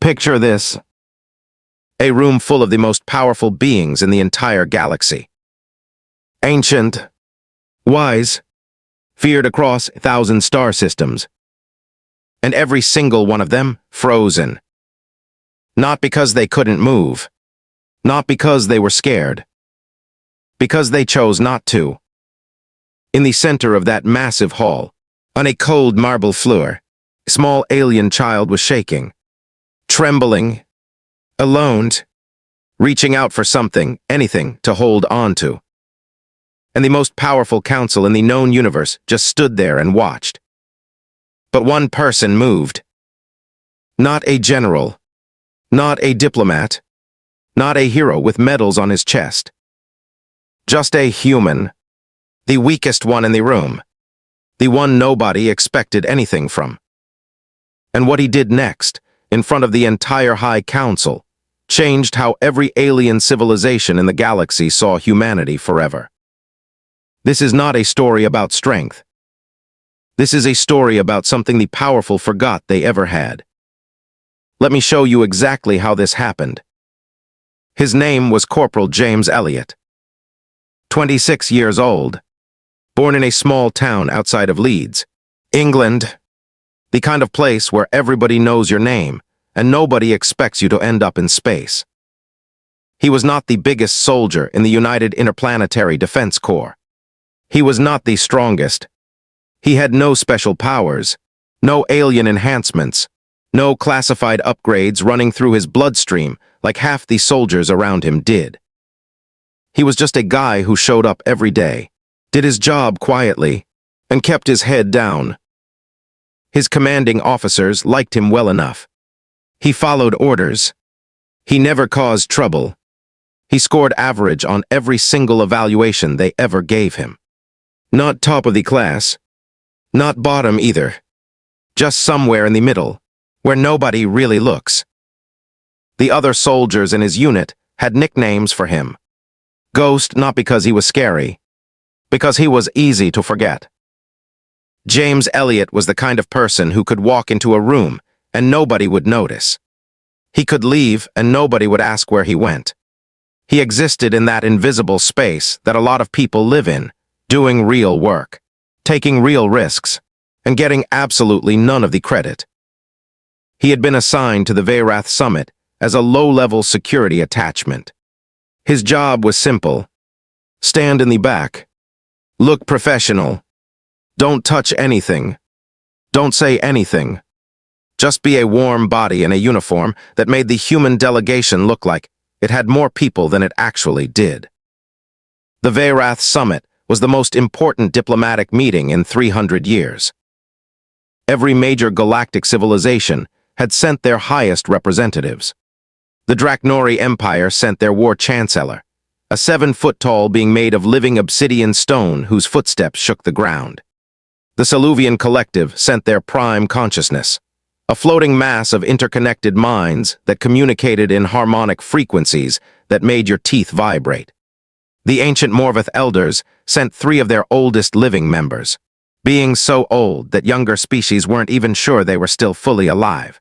Picture this: a room full of the most powerful beings in the entire galaxy. Ancient, wise, feared across 1,000 star systems. And every single one of them frozen. Not because they couldn't move. Not because they were scared. Because they chose not to. In the center of that massive hall, on a cold marble floor, a small alien child was shaking, trembling, alone, reaching out for something, anything, to hold on to. And the most powerful council in the known universe just stood there and watched. But one person moved. Not a general, not a diplomat, not a hero with medals on his chest. Just a human, the weakest one in the room, the one nobody expected anything from. And what he did next, in front of the entire High Council, changed how every alien civilization in the galaxy saw humanity forever. This is not a story about strength. This is a story about something the powerful forgot they ever had. Let me show you exactly how this happened. His name was Corporal James Elliot. 26 years old, born in a small town outside of Leeds, England, the kind of place where everybody knows your name and nobody expects you to end up in space. He was not the biggest soldier in the United Interplanetary Defense Corps. He was not the strongest. He had no special powers, no alien enhancements, no classified upgrades running through his bloodstream like half the soldiers around him did. He was just a guy who showed up every day, did his job quietly, and kept his head down. His commanding officers liked him well enough. He followed orders. He never caused trouble. He scored average on every single evaluation they ever gave him. Not top of the class, not bottom either. Just somewhere in the middle, where nobody really looks. The other soldiers in his unit had nicknames for him. Ghost, not because he was scary, because he was easy to forget. James Elliot was the kind of person who could walk into a room and nobody would notice. He could leave and nobody would ask where he went. He existed in that invisible space that a lot of people live in, doing real work, taking real risks, and getting absolutely none of the credit. He had been assigned to the Veyrath Summit as a low-level security attachment. His job was simple: stand in the back, look professional, don't touch anything, don't say anything. Just be a warm body in a uniform that made the human delegation look like it had more people than it actually did. The Veyrath Summit was the most important diplomatic meeting in 300 years. Every major galactic civilization had sent their highest representatives. The Draknori Empire sent their war chancellor, a 7-foot-tall being made of living obsidian stone whose footsteps shook the ground. The Saluvian Collective sent their prime consciousness, a floating mass of interconnected minds that communicated in harmonic frequencies that made your teeth vibrate. The ancient Morvath elders sent 3 of their oldest living members, beings so old that younger species weren't even sure they were still fully alive.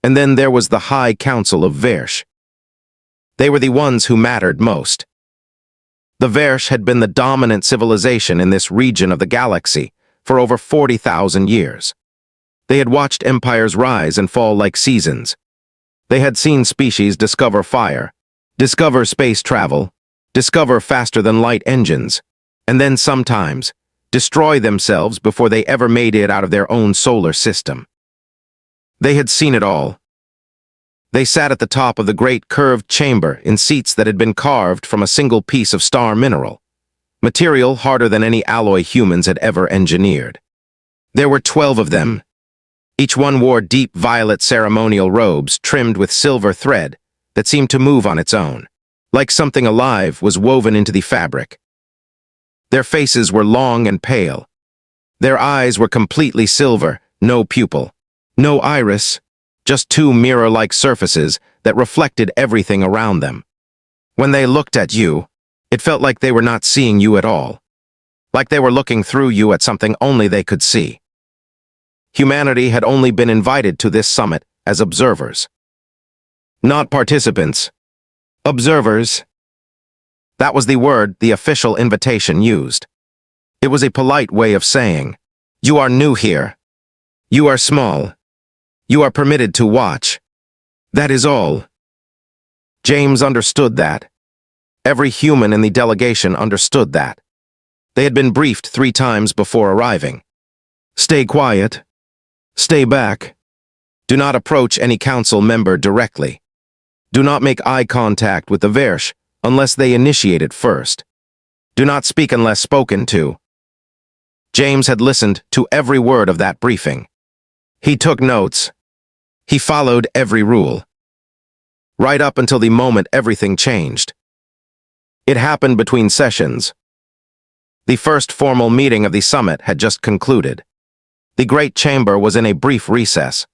And then there was the High Council of Versh. They were the ones who mattered most. The Versh had been the dominant civilization in this region of the galaxy for over 40,000 years. They had watched empires rise and fall like seasons. They had seen species discover fire, discover space travel, discover faster-than-light engines, and then sometimes destroy themselves before they ever made it out of their own solar system. They had seen it all. They sat at the top of the great curved chamber in seats that had been carved from a single piece of star mineral, material harder than any alloy humans had ever engineered. There were 12 of them. Each one wore deep violet ceremonial robes trimmed with silver thread that seemed to move on its own, like something alive was woven into the fabric. Their faces were long and pale. Their eyes were completely silver, no pupil, no iris, just 2 mirror-like surfaces that reflected everything around them. When they looked at you, it felt like they were not seeing you at all, like they were looking through you at something only they could see. Humanity had only been invited to this summit as observers. Not participants. Observers. That was the word the official invitation used. It was a polite way of saying, "You are new here. You are small. You are permitted to watch. That is all." James understood that. Every human in the delegation understood that. They had been briefed 3 times before arriving. Stay quiet. Stay back. Do not approach any council member directly. Do not make eye contact with the Versh unless they initiate it first. Do not speak unless spoken to. James had listened to every word of that briefing. He took notes. He followed every rule. Right up until the moment everything changed. It happened between sessions. The first formal meeting of the summit had just concluded. The Great Chamber was in a brief recess.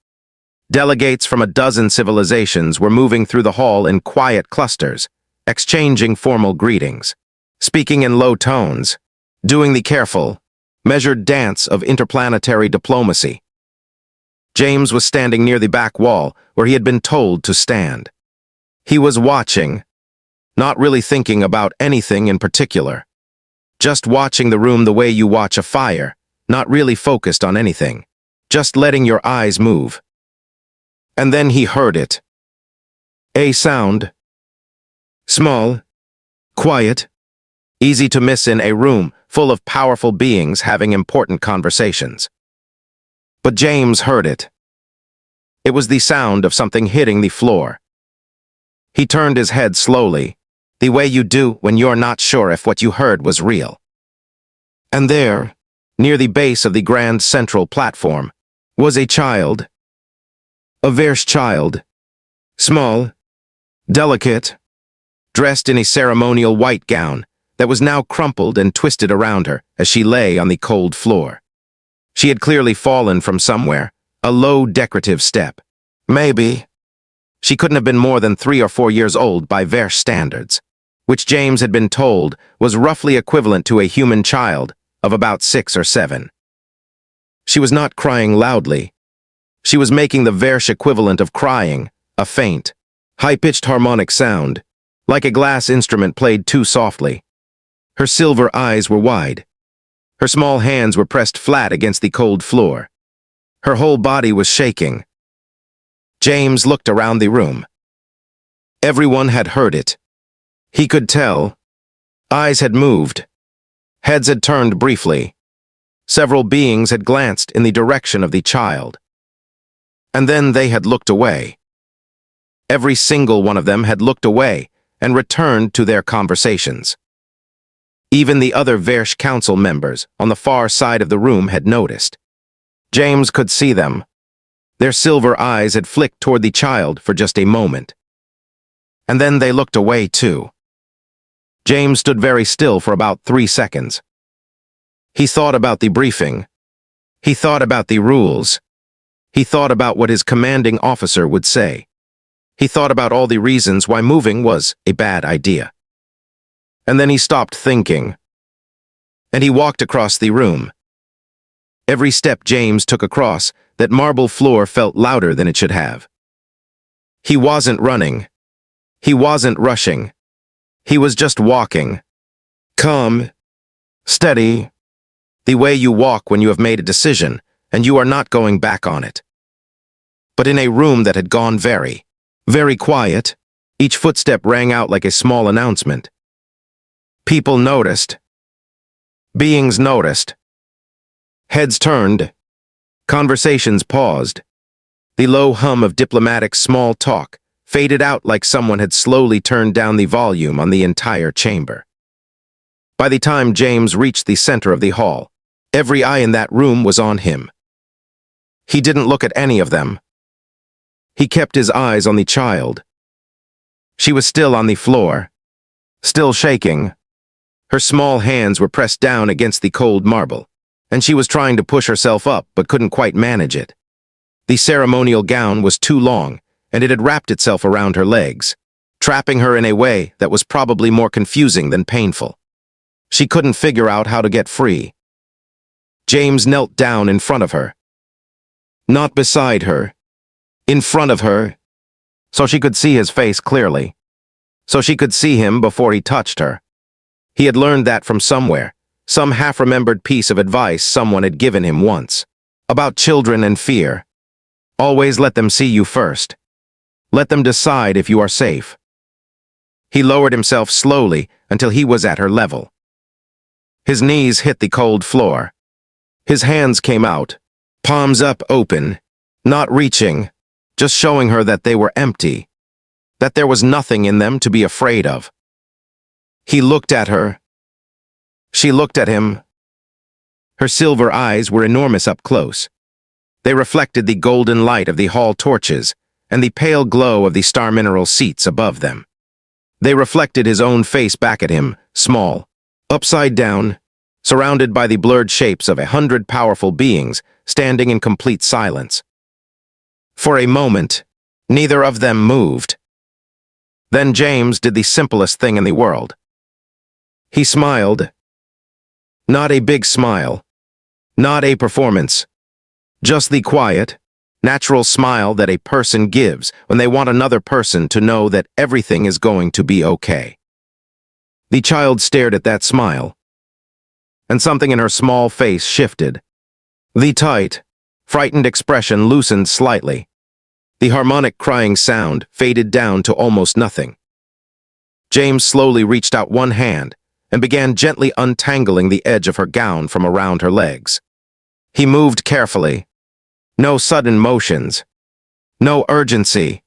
Delegates from a dozen civilizations were moving through the hall in quiet clusters, exchanging formal greetings, speaking in low tones, doing the careful, measured dance of interplanetary diplomacy. James was standing near the back wall where he had been told to stand. He was watching, not really thinking about anything in particular. Just watching the room the way you watch a fire, not really focused on anything, just letting your eyes move. And then he heard it. A sound. Small, quiet, easy to miss in a room full of powerful beings having important conversations. But James heard it. It was the sound of something hitting the floor. He turned his head slowly, the way you do when you're not sure if what you heard was real. And there, near the base of the grand central platform, was a child. A Versh child. Small, delicate, dressed in a ceremonial white gown that was now crumpled and twisted around her as she lay on the cold floor. She had clearly fallen from somewhere, a low decorative step. Maybe. She couldn't have been more than 3 or 4 years old by Versh standards, which James had been told was roughly equivalent to a human child of about 6 or 7. She was not crying loudly. She was making the Versh equivalent of crying, a faint, high-pitched harmonic sound, like a glass instrument played too softly. Her silver eyes were wide. Her small hands were pressed flat against the cold floor. Her whole body was shaking. James looked around the room. Everyone had heard it. He could tell. Eyes had moved. Heads had turned briefly. Several beings had glanced in the direction of the child. And then they had looked away. Every single one of them had looked away and returned to their conversations. Even the other Versh council members on the far side of the room had noticed. James could see them. Their silver eyes had flicked toward the child for just a moment. And then they looked away too. James stood very still for about 3 seconds. He thought about the briefing. He thought about the rules. He thought about what his commanding officer would say. He thought about all the reasons why moving was a bad idea. And then he stopped thinking. And he walked across the room. Every step James took across, that marble floor felt louder than it should have. He wasn't running. He wasn't rushing. He was just walking. Calm, steady, the way you walk when you have made a decision and you are not going back on it. But in a room that had gone very, very quiet, each footstep rang out like a small announcement. People noticed. Beings noticed. Heads turned. Conversations paused. The low hum of diplomatic small talk faded out like someone had slowly turned down the volume on the entire chamber. By the time James reached the center of the hall, every eye in that room was on him. He didn't look at any of them. He kept his eyes on the child. She was still on the floor, still shaking. Her small hands were pressed down against the cold marble, and she was trying to push herself up but couldn't quite manage it. The ceremonial gown was too long, and it had wrapped itself around her legs, trapping her in a way that was probably more confusing than painful. She couldn't figure out how to get free. James knelt down in front of her. Not beside her. in front of her, so she could see his face clearly, so she could see him before he touched her. He had learned that from somewhere, some half-remembered piece of advice someone had given him once, about children and fear. Always let them see you first. Let them decide if you are safe. He lowered himself slowly until he was at her level. His knees hit the cold floor. His hands came out, palms up open, not reaching, just showing her that they were empty, that there was nothing in them to be afraid of. He looked at her. She looked at him. Her silver eyes were enormous up close. They reflected the golden light of the hall torches and the pale glow of the star mineral seats above them. They reflected his own face back at him, small, upside down, surrounded by the blurred shapes of 100 powerful beings standing in complete silence. For a moment, neither of them moved. Then James did the simplest thing in the world. He smiled. Not a big smile. Not a performance. Just the quiet, natural smile that a person gives when they want another person to know that everything is going to be okay. The child stared at that smile, and something in her small face shifted. The tight, frightened expression loosened slightly. The harmonic crying sound faded down to almost nothing. James slowly reached out one hand and began gently untangling the edge of her gown from around her legs. He moved carefully. No sudden motions. No urgency.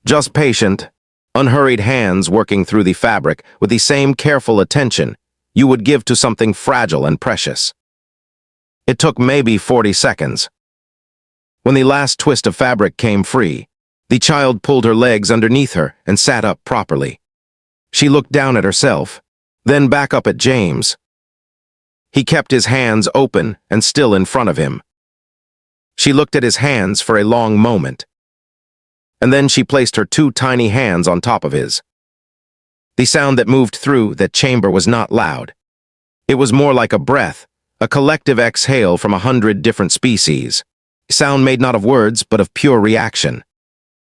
Just patient, unhurried hands working through the fabric with the same careful attention you would give to something fragile and precious. It took maybe 40 seconds. When the last twist of fabric came free, the child pulled her legs underneath her and sat up properly. She looked down at herself, then back up at James. He kept his hands open and still in front of him. She looked at his hands for a long moment, and then she placed her two tiny hands on top of his. The sound that moved through that chamber was not loud. It was more like a breath, a collective exhale from 100 different species. Sound made not of words, but of pure reaction.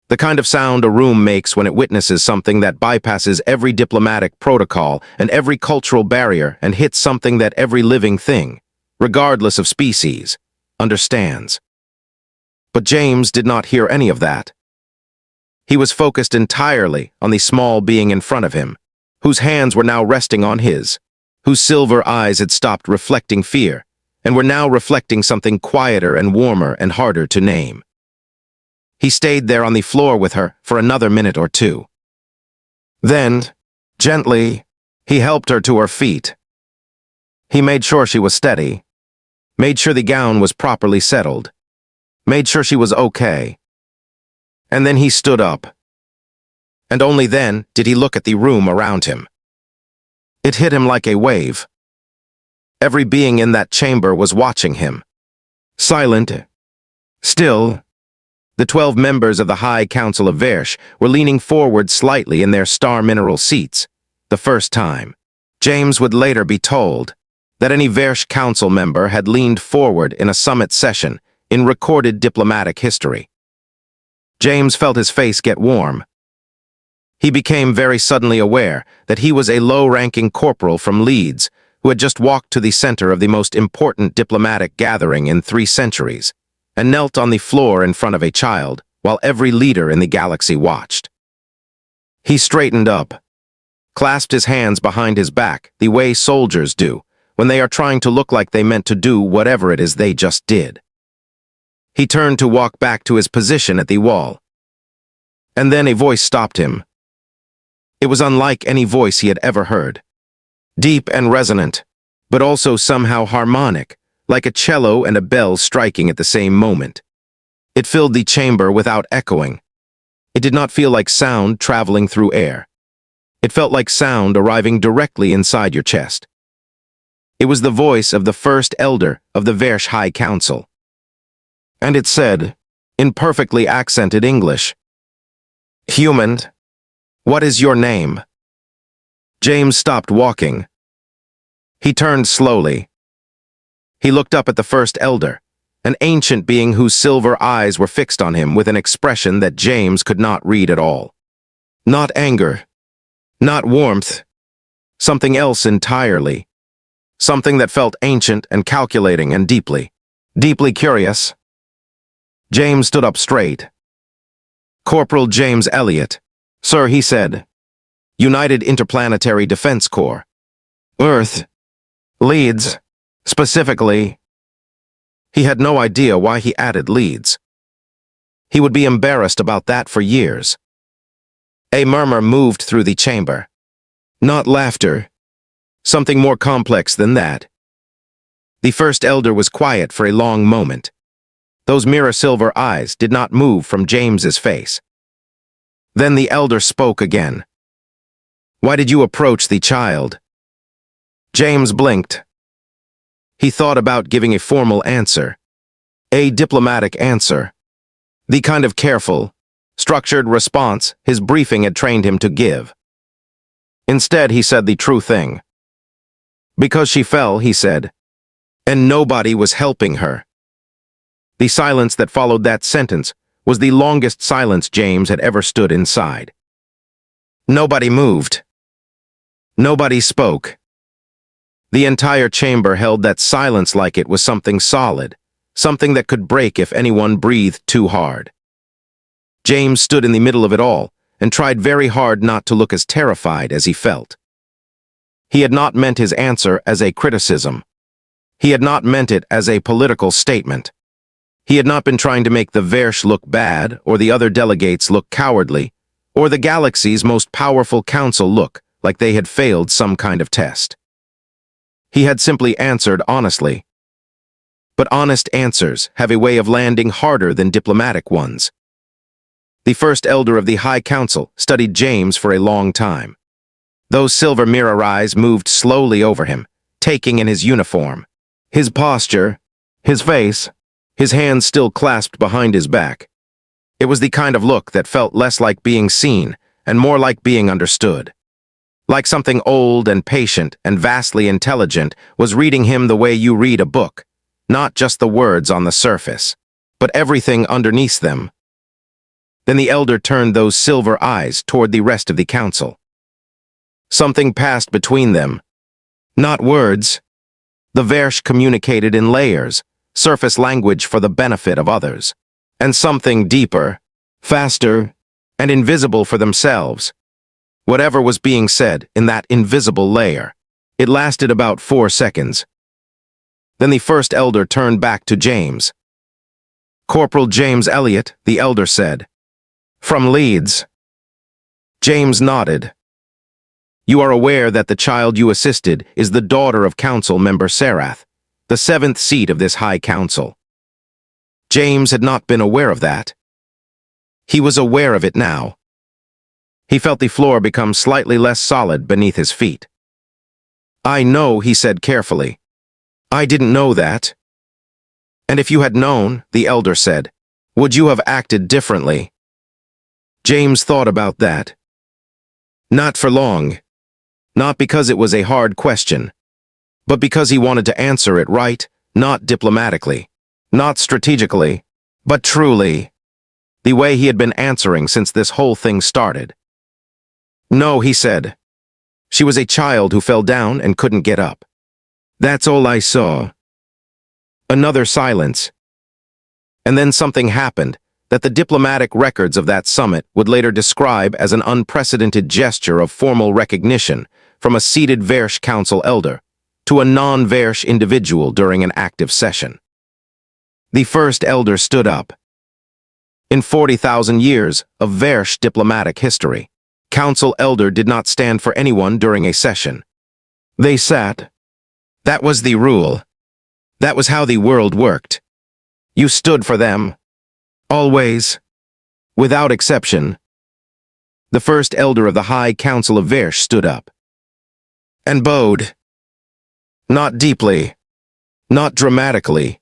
The kind of sound a room makes when it witnesses something that bypasses every diplomatic protocol and every cultural barrier and hits something that every living thing, regardless of species, understands. But James did not hear any of that. He was focused entirely on the small being in front of him, whose hands were now resting on his, whose silver eyes had stopped reflecting fear, and were now reflecting something quieter and warmer and harder to name. He stayed there on the floor with her for another minute or two. Then, gently, he helped her to her feet. He made sure she was steady, made sure the gown was properly settled, made sure she was okay. And then he stood up. And only then did he look at the room around him. It hit him like a wave. Every being in that chamber was watching him. Silent, still. The 12 members of the High Council of Versh were leaning forward slightly in their star mineral seats, the first time. James would later be told that any Versh council member had leaned forward in a summit session in recorded diplomatic history. James felt his face get warm. He became very suddenly aware that he was a low-ranking corporal from Leeds who had just walked to the center of the most important diplomatic gathering in 3 centuries and knelt on the floor in front of a child while every leader in the galaxy watched. He straightened up, clasped his hands behind his back the way soldiers do when they are trying to look like they meant to do whatever it is they just did. He turned to walk back to his position at the wall. And then a voice stopped him. It was unlike any voice he had ever heard. Deep and resonant, but also somehow harmonic, like a cello and a bell striking at the same moment. It filled the chamber without echoing. It did not feel like sound traveling through air. It felt like sound arriving directly inside your chest. It was the voice of the first elder of the Versh High Council. And it said, in perfectly accented English, "Human, what is your name?" James stopped walking. He turned slowly. He looked up at the first elder, an ancient being whose silver eyes were fixed on him with an expression that James could not read at all. Not anger, not warmth, something else entirely. Something that felt ancient and calculating and deeply curious. James stood up straight. "Corporal James Elliot, sir," he said. "United Interplanetary Defense Corps. Earth. Leeds. Specifically." He had no idea why he added Leeds. He would be embarrassed about that for years. A murmur moved through the chamber. Not laughter. Something more complex than that. The first elder was quiet for a long moment. Those mirror silver eyes did not move from James's face. Then the elder spoke again. "Why did you approach the child?" James blinked. He thought about giving a formal answer. A diplomatic answer. The kind of careful, structured response his briefing had trained him to give. Instead, he said the true thing. "Because she fell," he said, "and nobody was helping her." The silence that followed that sentence was the longest silence James had ever stood inside. Nobody moved. Nobody spoke. The entire chamber held that silence like it was something solid, something that could break if anyone breathed too hard. James stood in the middle of it all and tried very hard not to look as terrified as he felt. He had not meant his answer as a criticism. He had not meant it as a political statement. He had not been trying to make the Versh look bad or the other delegates look cowardly or the galaxy's most powerful council look like they had failed some kind of test. He had simply answered honestly. But honest answers have a way of landing harder than diplomatic ones. The first elder of the High Council studied James for a long time. Those silver mirror eyes moved slowly over him, taking in his uniform, his posture, his face, his hands still clasped behind his back. It was the kind of look that felt less like being seen and more like being understood. Like something old and patient and vastly intelligent was reading him the way you read a book, not just the words on the surface, but everything underneath them. Then the elder turned those silver eyes toward the rest of the council. Something passed between them. Not words. The Versh communicated in layers, surface language for the benefit of others. And something deeper, faster, and invisible for themselves. Whatever was being said in that invisible layer. It lasted about 4 seconds. Then the first elder turned back to James. "Corporal James Elliot," the elder said. "From Leeds." James nodded. "You are aware that the child you assisted is the daughter of council member Sarath, the 7th seat of this High Council." James had not been aware of that. He was aware of it now. He felt the floor become slightly less solid beneath his feet. "I know," he said carefully. "I didn't know that." "And if you had known," the elder said, "would you have acted differently?" James thought about that. Not for long. Not because it was a hard question, but because he wanted to answer it right, not diplomatically, not strategically, but truly. The way he had been answering since this whole thing started. "No," he said. "She was a child who fell down and couldn't get up. That's all I saw." Another silence. And then something happened that the diplomatic records of that summit would later describe as an unprecedented gesture of formal recognition from a seated Versh Council elder to a non-Versh individual during an active session. The first elder stood up. In 40,000 years of Versh diplomatic history, Council elder did not stand for anyone during a session. They sat. That was the rule. That was how the world worked. You stood for them. Always. Without exception. The first elder of the High Council of Versh stood up. And bowed. Not deeply. Not dramatically.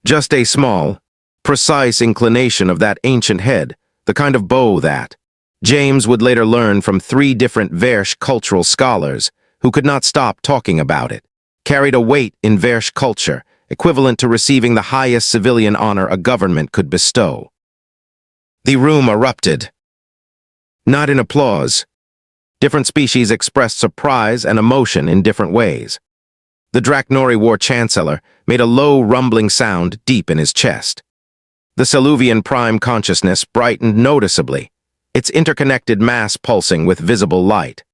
Just a small, precise inclination of that ancient head, the kind of bow that James would later learn from 3 different Versh cultural scholars who could not stop talking about it, carried a weight in Versh culture, equivalent to receiving the highest civilian honor a government could bestow. The room erupted. Not in applause. Different species expressed surprise and emotion in different ways. The Draknori War Chancellor made a low, rumbling sound deep in his chest. The Saluvian prime consciousness brightened noticeably, its interconnected mass pulsing with visible light.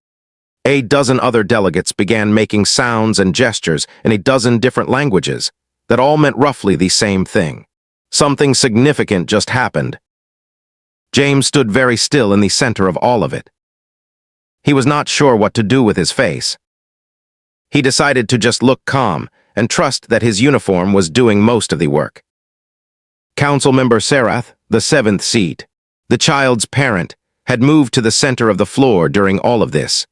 A dozen other delegates began making sounds and gestures in a dozen different languages that all meant roughly the same thing. Something significant just happened. James stood very still in the center of all of it. He was not sure what to do with his face. He decided to just look calm and trust that his uniform was doing most of the work. Council member Sarath, the 7th seat, the child's parent, had moved to the center of the floor during all of this.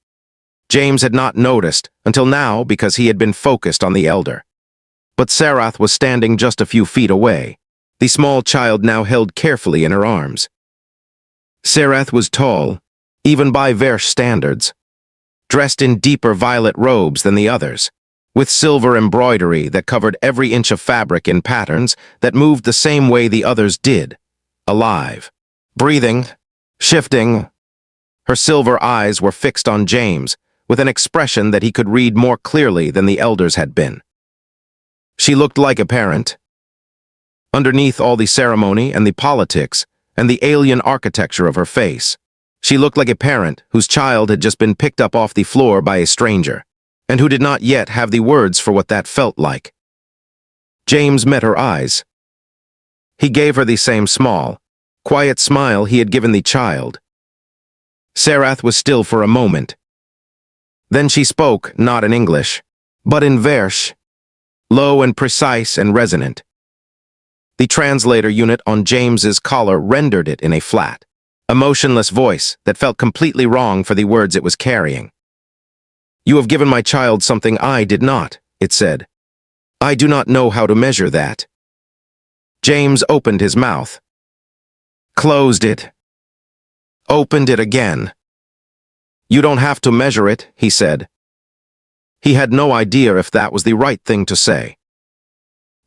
James had not noticed until now because he had been focused on the elder. But Sarath was standing just a few feet away, the small child now held carefully in her arms. Sarath was tall, even by Versh standards, dressed in deeper violet robes than the others, with silver embroidery that covered every inch of fabric in patterns that moved the same way the others did, alive, breathing, shifting. Her silver eyes were fixed on James, with an expression that he could read more clearly than the elders had been. She looked like a parent. Underneath all the ceremony and the politics and the alien architecture of her face, she looked like a parent whose child had just been picked up off the floor by a stranger, and who did not yet have the words for what that felt like. James met her eyes. He gave her the same small, quiet smile he had given the child. Sarath was still for a moment. Then she spoke, not in English, but in Versh, low and precise and resonant. The translator unit on James's collar rendered it in a flat, emotionless voice that felt completely wrong for the words it was carrying. "You have given my child something I did not," it said. "I do not know how to measure that." James opened his mouth, closed it, opened it again. "You don't have to measure it," he said. He had no idea if that was the right thing to say.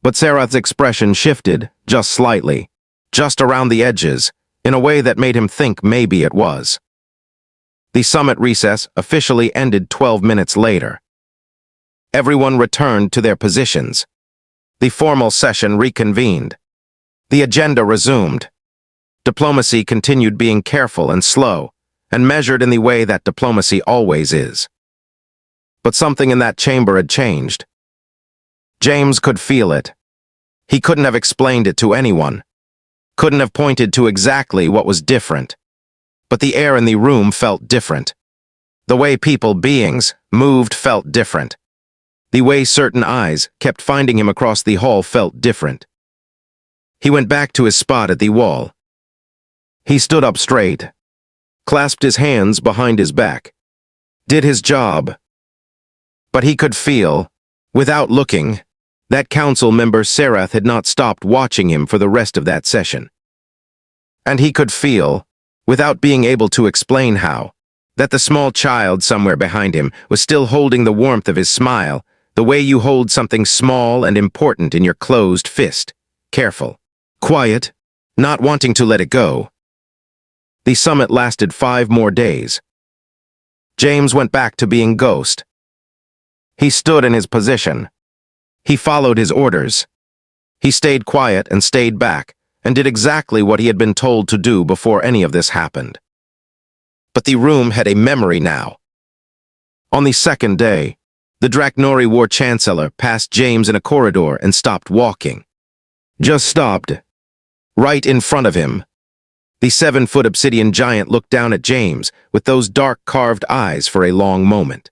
But Sarath's expression shifted, just slightly, just around the edges, in a way that made him think maybe it was. The summit recess officially ended 12 minutes later. Everyone returned to their positions. The formal session reconvened. The agenda resumed. Diplomacy continued being careful and slow, and measured in the way that diplomacy always is. But something in that chamber had changed. James could feel it. He couldn't have explained it to anyone, couldn't have pointed to exactly what was different. But the air in the room felt different. The way people, beings, moved felt different. The way certain eyes kept finding him across the hall felt different. He went back to his spot at the wall. He stood up straight, clasped his hands behind his back, did his job. But he could feel, without looking, that council member Sarath had not stopped watching him for the rest of that session. And he could feel, without being able to explain how, that the small child somewhere behind him was still holding the warmth of his smile, the way you hold something small and important in your closed fist, careful, quiet, not wanting to let it go. The summit lasted 5 more days. James went back to being ghost. He stood in his position. He followed his orders. He stayed quiet and stayed back, and did exactly what he had been told to do before any of this happened. But the room had a memory now. On the 2nd day, the Draknori War Chancellor passed James in a corridor and stopped walking. Just stopped. Right in front of him. The 7-foot obsidian giant looked down at James with those dark carved eyes for a long moment.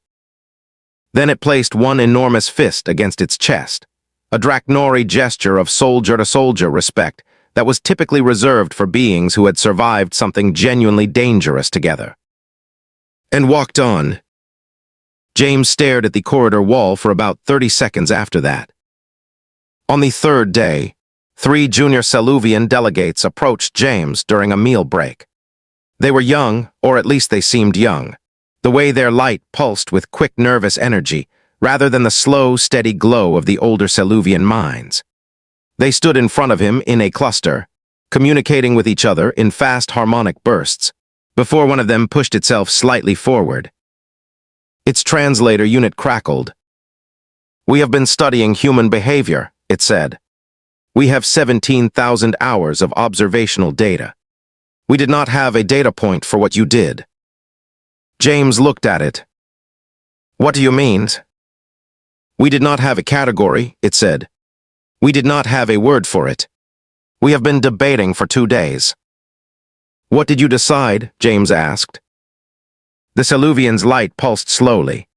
Then it placed one enormous fist against its chest, a Draknori gesture of soldier-to-soldier respect that was typically reserved for beings who had survived something genuinely dangerous together. And walked on. James stared at the corridor wall for about 30 seconds after that. On the 3rd day, 3 junior Saluvian delegates approached James during a meal break. They were young, or at least they seemed young. The way their light pulsed with quick nervous energy rather than the slow, steady glow of the older Seluvian minds. They stood in front of him in a cluster, communicating with each other in fast harmonic bursts, before one of them pushed itself slightly forward. Its translator unit crackled. "We have been studying human behavior," it said. "We have 17,000 hours of observational data. We did not have a data point for what you did." James looked at it. "What do you mean?" "We did not have a category," it said. "We did not have a word for it. We have been debating for 2 days." "What did you decide?" James asked. The Seluvian's light pulsed slowly.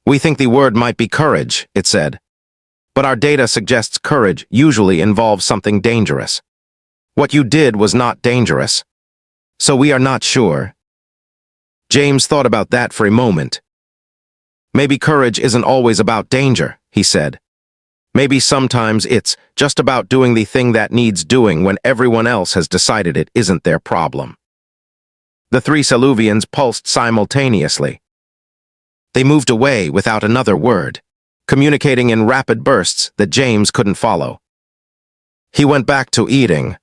"We think the word might be courage," it said. "But our data suggests courage usually involves something dangerous. What you did was not dangerous. So we are not sure." James thought about that for a moment. "Maybe courage isn't always about danger," he said. "Maybe sometimes it's just about doing the thing that needs doing when everyone else has decided it isn't their problem." The 3 Seluvians pulsed simultaneously. They moved away without another word, communicating in rapid bursts that James couldn't follow. He went back to eating.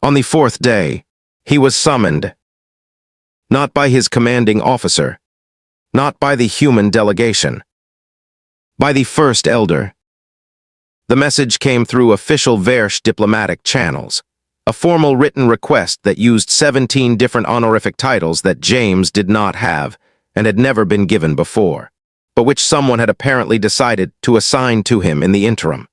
On the 4th day, he was summoned. Not by his commanding officer, not by the human delegation, by the first elder. The message came through official Versh diplomatic channels, a formal written request that used 17 different honorific titles that James did not have and had never been given before, but which someone had apparently decided to assign to him in the interim.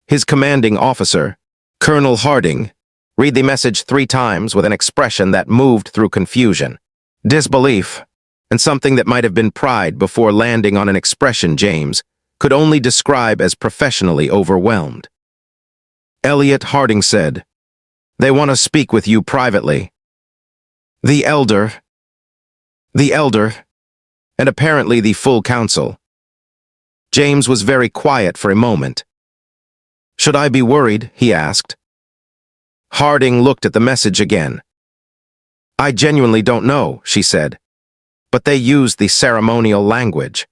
His commanding officer, Colonel Harding, read the message 3 times with an expression that moved through confusion, disbelief, and something that might have been pride before landing on an expression James could only describe as professionally overwhelmed. Elliot Harding said, "They want to speak with you privately." The elder, and apparently the full council. James was very quiet for a moment. "Should I be worried?" he asked. Harding looked at the message again. "I genuinely don't know," she said. "But they used the ceremonial language.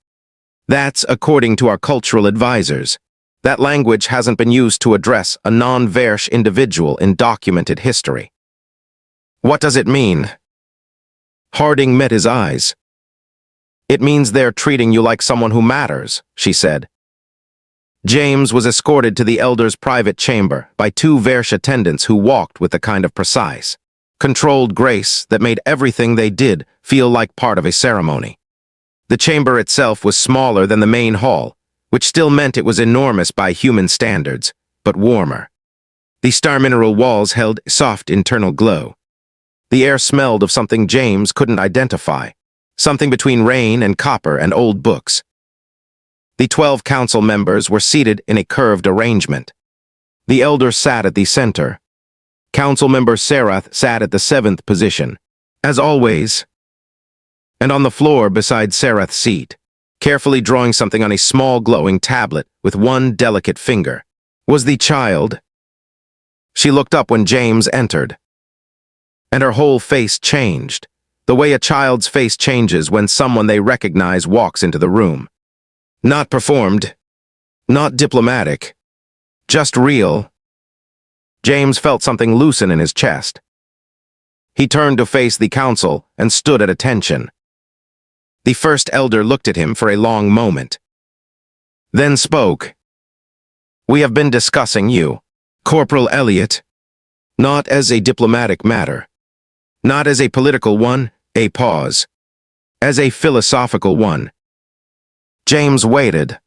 That's according to our cultural advisors. That language hasn't been used to address a non-Versh individual in documented history." "What does it mean?" Harding met his eyes. "It means they're treating you like someone who matters," she said. James was escorted to the elder's private chamber by 2 Versh attendants who walked with the kind of precise, controlled grace that made everything they did feel like part of a ceremony. The chamber itself was smaller than the main hall, which still meant it was enormous by human standards, but warmer. The star mineral walls held a soft internal glow. The air smelled of something James couldn't identify, something between rain and copper and old books. The 12 council members were seated in a curved arrangement. The elder sat at the center. Council member Sarath sat at the 7th position, as always. And on the floor beside Sarath's seat, carefully drawing something on a small glowing tablet with one delicate finger, was the child. She looked up when James entered, and her whole face changed, the way a child's face changes when someone they recognize walks into the room. Not performed, not diplomatic, just real. James felt something loosen in his chest. He turned to face the council and stood at attention. The first elder looked at him for a long moment, then spoke. "We have been discussing you, Corporal Elliot, not as a diplomatic matter, not as a political one," a pause, "as a philosophical one." James waited.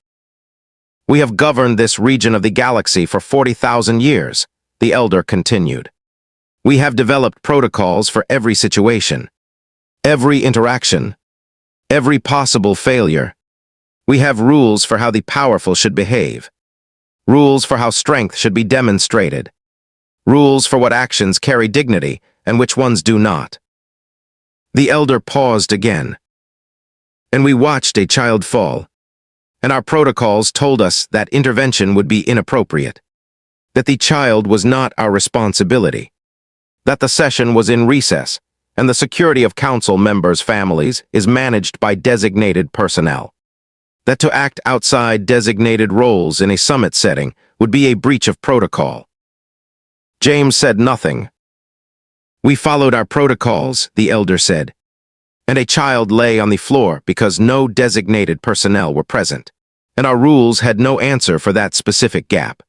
"We have governed this region of the galaxy for 40,000 years, the elder continued. "We have developed protocols for every situation, every interaction, every possible failure. We have rules for how the powerful should behave, rules for how strength should be demonstrated, rules for what actions carry dignity and which ones do not." The elder paused again. "And we watched a child fall, and our protocols told us that intervention would be inappropriate, that the child was not our responsibility, that the session was in recess, and the security of council members' families is managed by designated personnel. that to act outside designated roles in a summit setting would be a breach of protocol. James said nothing. "We followed our protocols," the elder said, "and a child lay on the floor because no designated personnel were present, and our rules had no answer for that specific gap."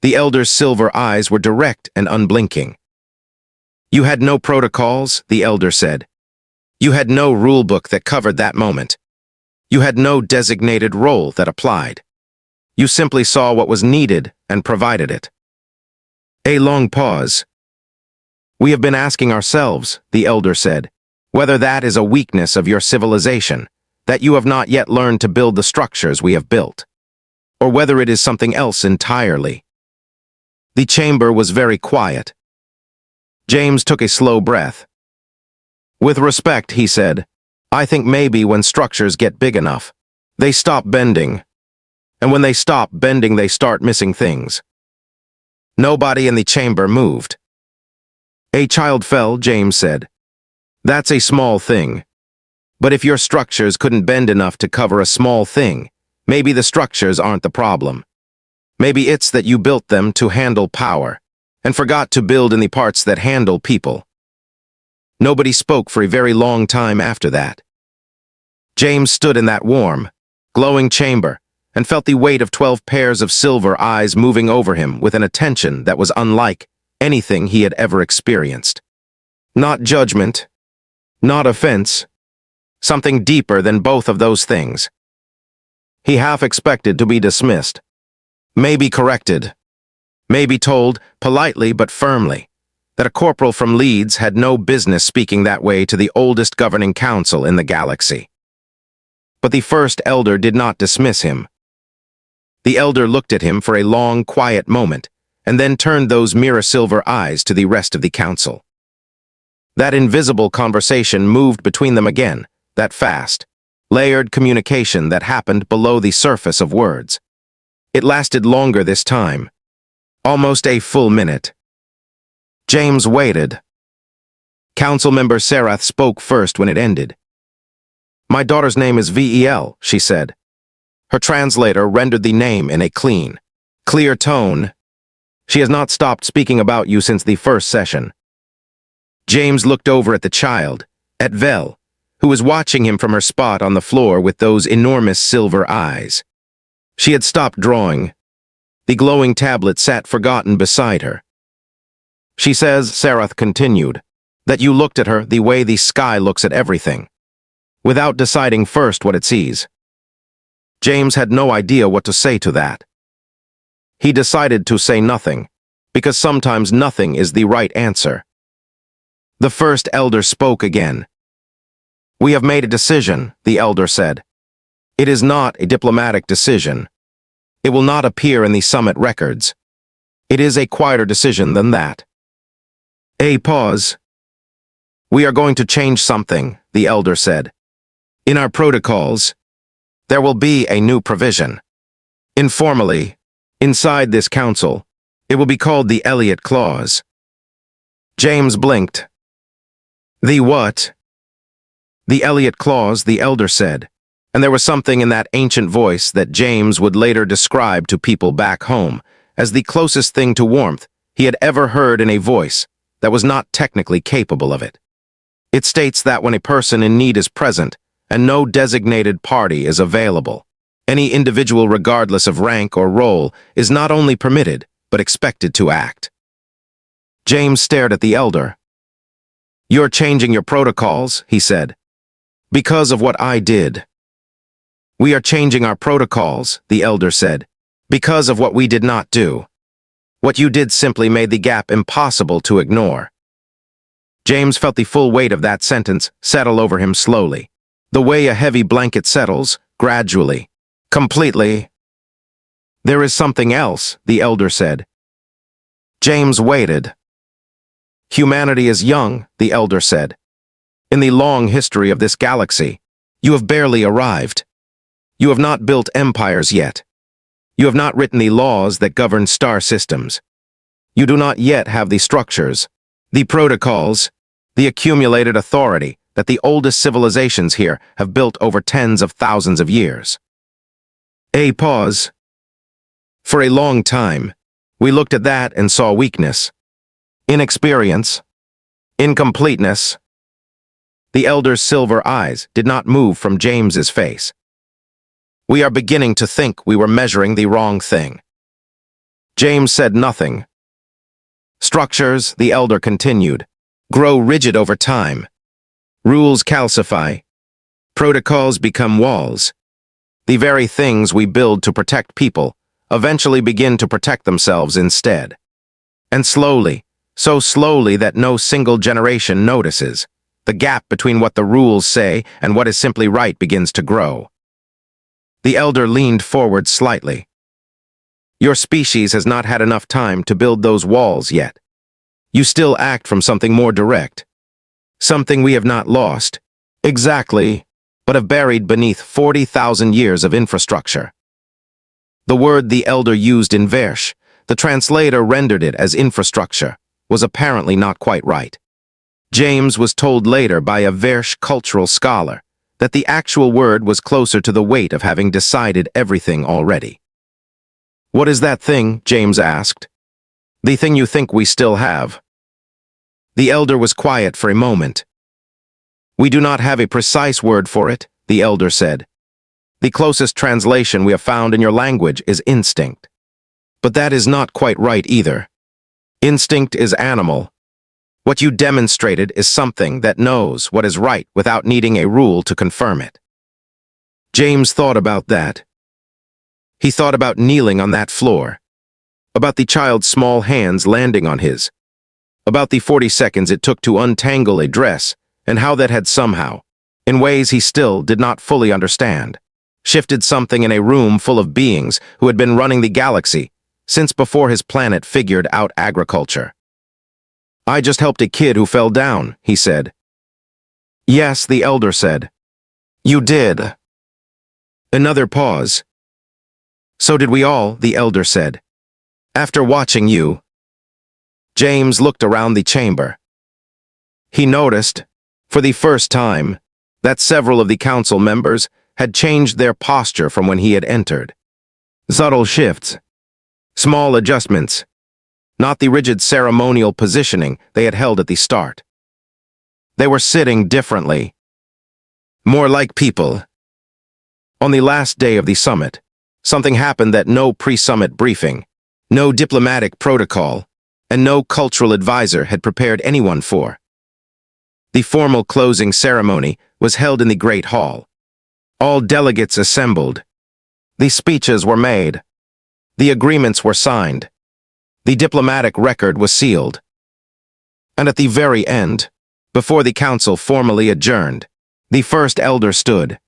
The elder's silver eyes were direct and unblinking. "You had no protocols," the elder said. "You had no rulebook that covered that moment. You had no designated role that applied. You simply saw what was needed and provided it." A long pause. "We have been asking ourselves," the elder said, "whether that is a weakness of your civilization, that you have not yet learned to build the structures we have built, or whether it is something else entirely." The chamber was very quiet. James took a slow breath. "With respect," he said, "I think maybe when structures get big enough, they stop bending. And when they stop bending, they start missing things." Nobody in the chamber moved. "A child fell," James said. "That's a small thing. But if your structures couldn't bend enough to cover a small thing, maybe the structures aren't the problem. Maybe it's that you built them to handle power, and forgot to build in the parts that handle people." Nobody spoke for a very long time after that. James stood in that warm, glowing chamber and felt the weight of 12 pairs of silver eyes moving over him with an attention that was unlike anything he had ever experienced. Not judgment, not offense, something deeper than both of those things. He half expected to be dismissed, maybe corrected, maybe told, politely but firmly, that a corporal from Leeds had no business speaking that way to the oldest governing council in the galaxy. But the first elder did not dismiss him. The elder looked at him for a long, quiet moment, and then turned those mirror-silver eyes to the rest of the council. That invisible conversation moved between them again, that fast, layered communication that happened below the surface of words. It lasted longer this time, almost a full minute. James waited. Councilmember Sarath spoke first when it ended. "My daughter's name is Vel," she said. Her translator rendered the name in a clean, clear tone. "She has not stopped speaking about you since the first session." James looked over at the child, at Vel, who was watching him from her spot on the floor with those enormous silver eyes. She had stopped drawing. The glowing tablet sat forgotten beside her. "She says," Sarath continued, "that you looked at her the way the sky looks at everything, without deciding first what it sees." James had no idea what to say to that. He decided to say nothing, because sometimes nothing is the right answer. The first elder spoke again. "We have made a decision," the elder said. "It is not a diplomatic decision. It will not appear in the summit records. It is a quieter decision than that." A pause. "We are going to change something," the elder said. "In our protocols, there will be a new provision. Informally, inside this council, it will be called the Elliot Clause." James blinked. "The what?" "The Elliot Clause," the elder said, and there was something in that ancient voice that James would later describe to people back home as the closest thing to warmth he had ever heard in a voice that was not technically capable of it. It states that when a person in need is present, and no designated party is available, any individual regardless of rank or role is not only permitted, but expected to act. James stared at the elder. "You're changing your protocols," he said, "because of what I did." "We are changing our protocols," the elder said, "because of what we did not do. What you did simply made the gap impossible to ignore." James felt the full weight of that sentence settle over him slowly, the way a heavy blanket settles, gradually, completely. "There is something else," the elder said. James waited. "Humanity is young," the elder said. "In the long history of this galaxy, you have barely arrived. You have not built empires yet. You have not written the laws that govern star systems. You do not yet have the structures, the protocols, the accumulated authority that the oldest civilizations here have built over tens of thousands of years. A pause. For a long time, we looked at that and saw weakness, inexperience, incompleteness. The elder's silver eyes did not move from James's face. We are beginning to think we were measuring the wrong thing. James said nothing. Structures, the elder continued, grow rigid over time. Rules calcify. Protocols become walls. The very things we build to protect people eventually begin to protect themselves instead. And slowly, so slowly that no single generation notices, the gap between what the rules say and what is simply right begins to grow. The elder leaned forward slightly. Your species has not had enough time to build those walls yet. You still act from something more direct. Something we have not lost, exactly, but have buried beneath 40,000 years of infrastructure. The word the elder used in Versh, the translator rendered it as infrastructure, was apparently not quite right. James was told later by a Versh cultural scholar that the actual word was closer to the weight of having decided everything already. What is that thing? James asked. The thing you think we still have. The elder was quiet for a moment. We do not have a precise word for it, the elder said. The closest translation we have found in your language is instinct. But that is not quite right either. Instinct is animal. What you demonstrated is something that knows what is right without needing a rule to confirm it. James thought about that. He thought about kneeling on that floor, about the child's small hands landing on his, about the 40 seconds it took to untangle a dress, and how that had somehow, in ways he still did not fully understand, shifted something in a room full of beings who had been running the galaxy since before his planet figured out agriculture. I just helped a kid who fell down, he said. Yes, the elder said. You did. Another pause. So did we all, the elder said. After watching you. James looked around the chamber. He noticed, for the first time, that several of the council members had changed their posture from when he had entered. Subtle shifts. Small adjustments. Not the rigid ceremonial positioning they had held at the start. They were sitting differently. More like people. On the last day of the summit, something happened that no pre-summit briefing, no diplomatic protocol, and no cultural advisor had prepared anyone for. The formal closing ceremony was held in the Great Hall. All delegates assembled. The speeches were made. The agreements were signed. The diplomatic record was sealed. And at the very end, before the council formally adjourned, the first elder stood.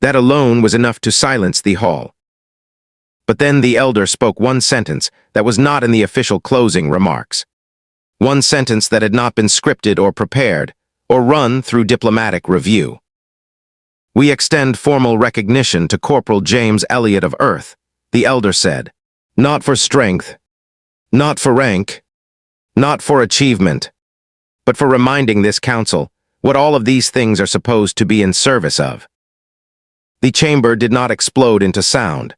That alone was enough to silence the hall. But then the elder spoke one sentence that was not in the official closing remarks. One sentence that had not been scripted or prepared, or run through diplomatic review. We extend formal recognition to Corporal James Elliot of Earth, the elder said. Not for strength, not for rank, not for achievement, but for reminding this council what all of these things are supposed to be in service of. The chamber did not explode into sound.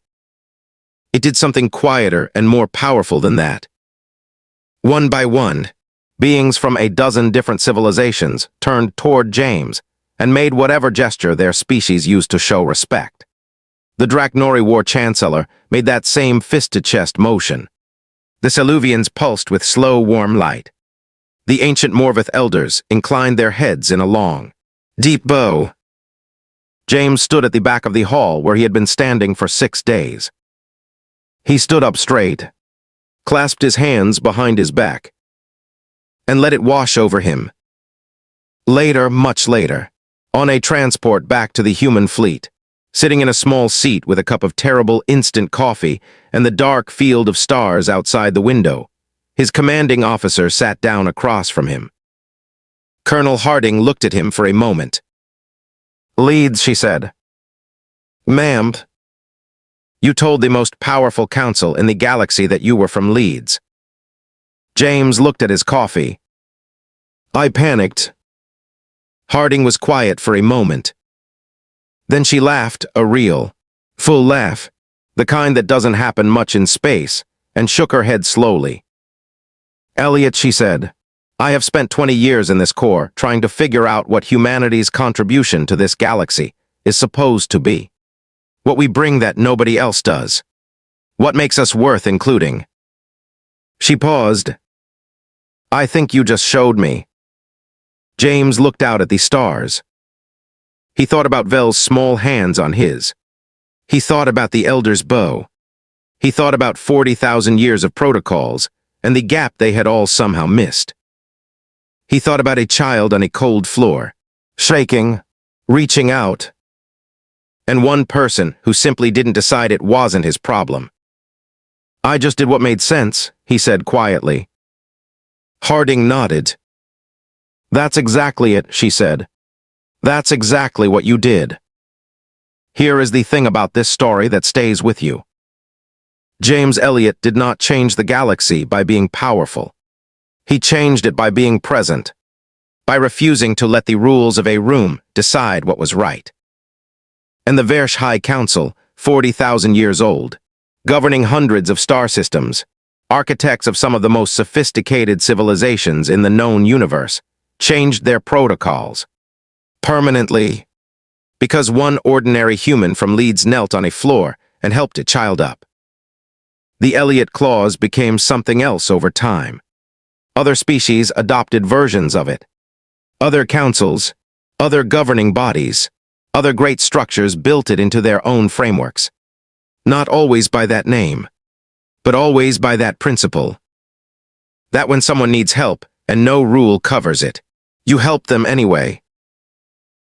It did something quieter and more powerful than that. One by one, beings from a dozen different civilizations turned toward James and made whatever gesture their species used to show respect. The Draknori War Chancellor made that same fist-to-chest motion. The Seluvians pulsed with slow, warm light. The ancient Morvith elders inclined their heads in a long, deep bow. James stood at the back of the hall where he had been standing for 6 days. He stood up straight, clasped his hands behind his back, and let it wash over him. Later, much later, on a transport back to the human fleet, sitting in a small seat with a cup of terrible instant coffee and the dark field of stars outside the window, his commanding officer sat down across from him. Colonel Harding looked at him for a moment. Leeds, she said. Ma'am, you told the most powerful council in the galaxy that you were from Leeds. James looked at his coffee. I panicked. Harding was quiet for a moment. Then she laughed, a real, Full laugh, the kind that doesn't happen much in space, and shook her head slowly. Elliot, she said, I have spent 20 years in this core trying to figure out what humanity's contribution to this galaxy is supposed to be. What we bring that nobody else does. What makes us worth including. She paused. I think you just showed me. James looked out at the stars. He thought about Vel's small hands on his. He thought about the Elder's bow. He thought about 40,000 years of protocols and the gap they had all somehow missed. He thought about a child on a cold floor, shaking, reaching out, and one person who simply didn't decide it wasn't his problem. I just did what made sense, he said quietly. Harding nodded. That's exactly it, she said. That's exactly what you did. Here is the thing about this story that stays with you. James Elliot did not change the galaxy by being powerful. He changed it by being present, by refusing to let the rules of a room decide what was right. And the Versh High Council, 40,000 years old, governing hundreds of star systems, architects of some of the most sophisticated civilizations in the known universe, changed their protocols. Permanently. Because one ordinary human from Leeds knelt on a floor and helped a child up. The Elliot clause became something else over time. Other species adopted versions of it. Other councils, other governing bodies, other great structures built it into their own frameworks. Not always by that name, but always by that principle. That when someone needs help and no rule covers it, you help them anyway.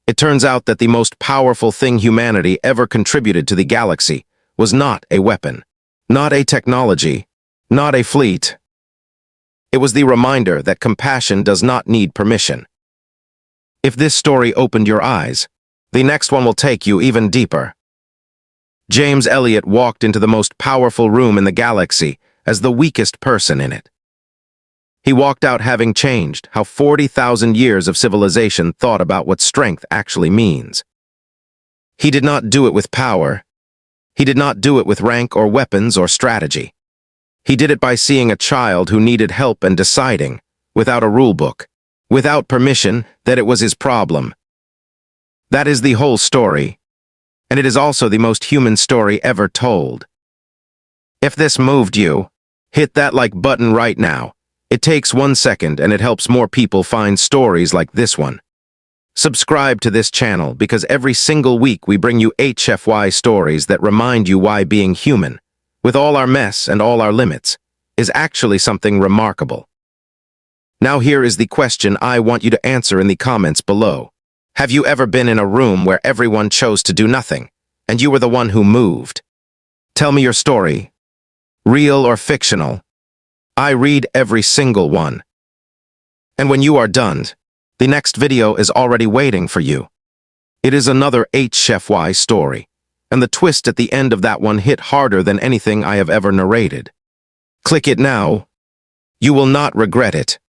It turns out that the most powerful thing humanity ever contributed to the galaxy was not a weapon, not a technology, not a fleet. It was the reminder that compassion does not need permission. If this story opened your eyes, the next one will take you even deeper. James Elliot walked into the most powerful room in the galaxy as the weakest person in it. He walked out having changed how 40,000 years of civilization thought about what strength actually means. He did not do it with power. He did not do it with rank or weapons or strategy. He did it by seeing a child who needed help and deciding, without a rule book, without permission, that it was his problem. That is the whole story, and it is also the most human story ever told. If this moved you, hit that like button right now. It takes 1 second and it helps more people find stories like this one. Subscribe to this channel because every single week we bring you HFY stories that remind you why being human, with all our mess and all our limits, is actually something remarkable. Now here is the question I want you to answer in the comments below. Have you ever been in a room where everyone chose to do nothing, and you were the one who moved? Tell me your story, real or fictional. I read every single one. And when you are done, the next video is already waiting for you. It is another HFY story, and the twist at the end of that one hit harder than anything I have ever narrated. Click it now. You will not regret it.